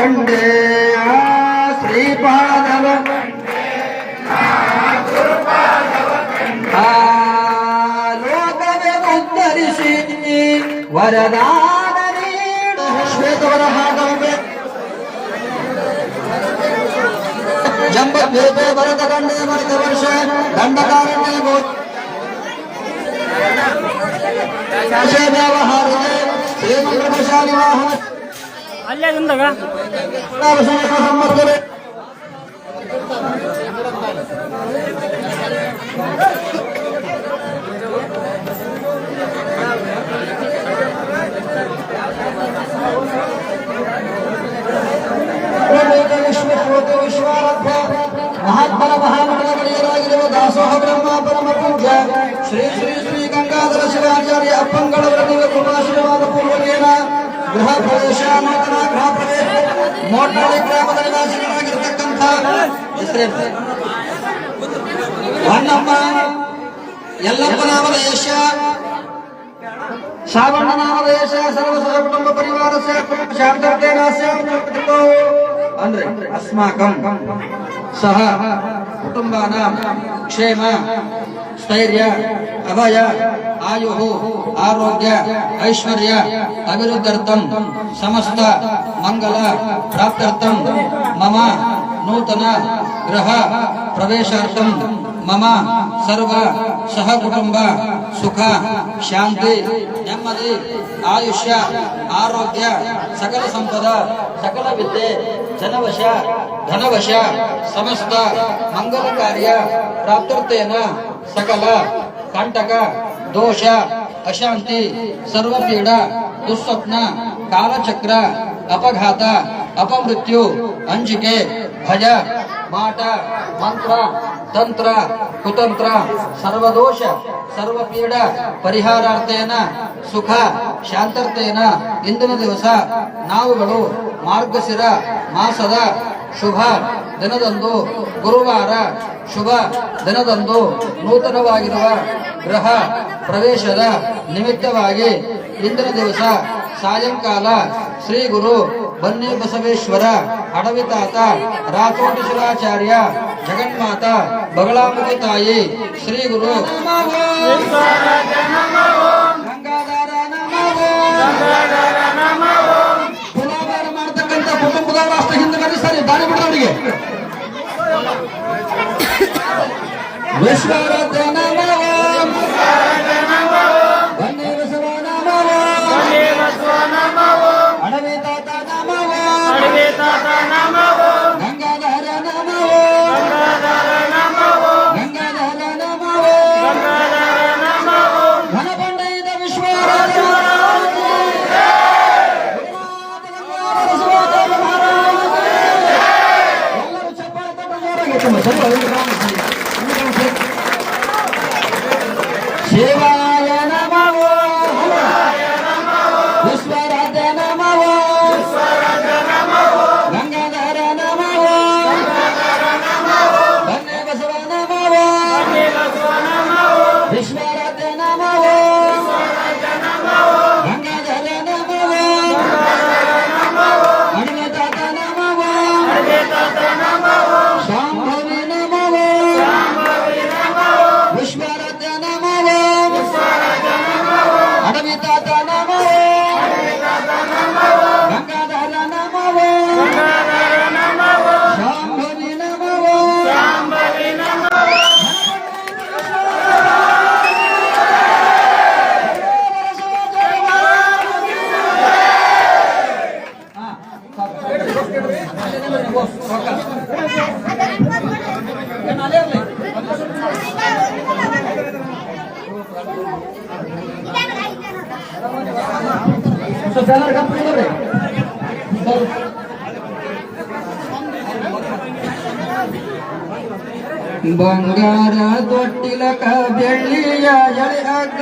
ಕಂಡೆ ಶ್ರೀಪಾದವ ಲೋಕವೇ ಉತ್ತರಿಸಿ ವರದಾನ ನೀಡು ಶ್ವೇತವರ ಹಾಗವೇ ಜಂಬದ್ವೀಪೆ ಭರತ ಕಂಡೆ ಭರತ ವರ್ಷ ದಂಡಕಾರಣ್ಯ ವ್ಯವಹಾರದೆ ಶ್ರೀಮಂತ್ರಶಾಲಿ ವಾಹನ ಅಲ್ಲೇ ನಿಂದಾಗ ಸಂಬಂಧವೇ ವಿಶ್ವಾರಾಧ್ಯ ಮಹಾತ್ಮರ ಮಹಾಮಠದ ಬಳಿಯರಾಗಿರುವ ದಾಸೋಹ ಬ್ರಹ್ಮ ಪರಮ ಪೂಜ್ಯ ಶ್ರೀ ಶ್ರೀ ಶ್ರೀ ಗಂಗಾಧರ ಶಿವಾಚಾರ್ಯ ಅಪ್ಪಂಗಳವರ ದಿವ್ಯ ಕೃಪಾಶೀರ್ವಾದ ಪೂರ್ವಕೇನ ಗೃಹ ಪ್ರವೇಶ ನೂತನ ಗೃಹ ಪ್ರವೇಶ ಮೋಟ್ನಳ್ಳಿ ಗ್ರಾಮದ ನಿವಾಸಿಗಳಾಗಿರ್ತಕ್ಕಂಥ ಹೊನ್ನಮ್ಮ ಯಲ್ಲಪ್ಪ ನಾಮದ ಯಶ ಶ್ರಾವಣ ನಾಮದ ಯಶ ಸರ್ವಸಹ ಕುಟುಂಬ ಪರಿವಾರಸ್ಯ ಶಾಂತರ್ತೆನಾಸ್ಯ ಅಂದ್ರೆ ಅಸ್ಮಾಕಂ ಸಹ ಕುಟುಂಬಾನಾಂ ಕ್ಷೇಮ ಸ್ಥೈರ್ಯ ಅಭಯ ಆಯು ಆರೋಗ್ಯ ಐಶ್ವರ್ಯ ಅಭಿವೃದ್ಧರ್ಥಂ ಸಮಸ್ತ ಮಂಗಲ ಪ್ರಾಪ್ತ್ಯರ್ಥಂ ಮಮ ನೂತನ ಗೃಹ ಪ್ರವೇಶಾರ್ಥಂ ಮಮ ಸರ್ವ ಸಹ ಕುಟುಂಬ ಸುಖ ಶಾಂತಿ ನೆಮ್ಮದಿ ಆಯುಷ್ಯ ಆರೋಗ್ಯ ಸಕಲ ಸಂಪದ ಸಕಲ ವಿದ್ಯೆ ಜನವಶ ಧನವಶ ಸಮಸ್ತ ಮಂಗಲ ಕಾರ್ಯ ಪ್ರಾಪ್ತ್ಯರ್ಥೇನ ಸಕಲ ಕಂಟಕ ದೋಷ ಅಶಾಂತಿ ಸರ್ವಪೀಡ ದುಸ್ವಪ್ನ ಕಾಲಚಕ್ರ ಅಪಘಾತ ಅಪಮೃತ್ಯು ಅಂಜಿಕೆ ಭಯ ಮಾಟ ಮಂತ್ರ ತಂತ್ರ ಕುತಂತ್ರ ಸರ್ವದೋಷ ಸರ್ವಪೀಡ ಪರಿಹಾರಾರ್ಥೇನ ಸುಖ ಶಾಂತರ್ಥೇನ ಇಂದಿನ ದಿವಸ ನಾವುಗಳು ಮಾರ್ಗಶಿರ ಮಾಸದ ಶುಭ ದಿನದಂದು ಗುರುವಾರ ಶುಭ ದಿನದಂದು ನೂತನವಾಗಿರುವ ಗೃಹ ಪ್ರವೇಶದ ನಿಮಿತ್ತವಾಗಿ ಇಂದಿನ ದಿವಸ ಸಾಯಂಕಾಲ ಶ್ರೀ ಗುರು ಬನ್ನಿ ಬಸವೇಶ್ವರ ಅಡವಿ ತಾತ ರಾಕೋಟಿ ಶಿವಾಚಾರ್ಯ ಜಗನ್ಮಾತ ಬಗಳಾಮುಖಿ ತಾಯಿ ಶ್ರೀ ಗುರು ಮಾಡ್ತಕ್ಕಂಥ ಕುಟುಂಬದವರು ಅಷ್ಟು ಹಿಂದೆ ಬನ್ನಿ ಸರಿ ದಾರಿ ಬಿಡೋರಿಗೆ ವಿಶ್ವರಾಧ್ಯ ಬನ್ನಿ ಬಸವ ಅಡವಿ ತಾತ ಗಂಗಾಧರ ಘನಪಂಡಿತ ವಿಶ್ವರಾಧ್ಯ ಎಲ್ಲರೂ ಚಪ್ಪಾಳೆ ಶಿವಾಯ ನಮಃ ವಿಶ್ವರಾಧ್ಯ ನಮಃ ಗಂಗಾಧರ ನಮಃ ಬನ್ನಿ ಬಸವ ನಮಃ ವಿಶ್ವರಾಧ್ಯ ನಮಃ ಗಂಗಾಧರ ನಮಃ ಅಡವಿ ತಾತ ನಮಃ ಶಾಂಭವಿ ನಮಃ ವಿಶ್ವರಾಧ್ಯ ನಮಃ ಅಡವಿ ತಾತ ನಮಃ ಗಂಗಾಧರ ನಮಃ ಶಾಂಭವಿ ನಮಃ ಬಂಗಾರ ತೊಟ್ಟಿಲಕ ಬೆಳ್ಳಿಯ ಜಳಿ ಹಗ್ಗ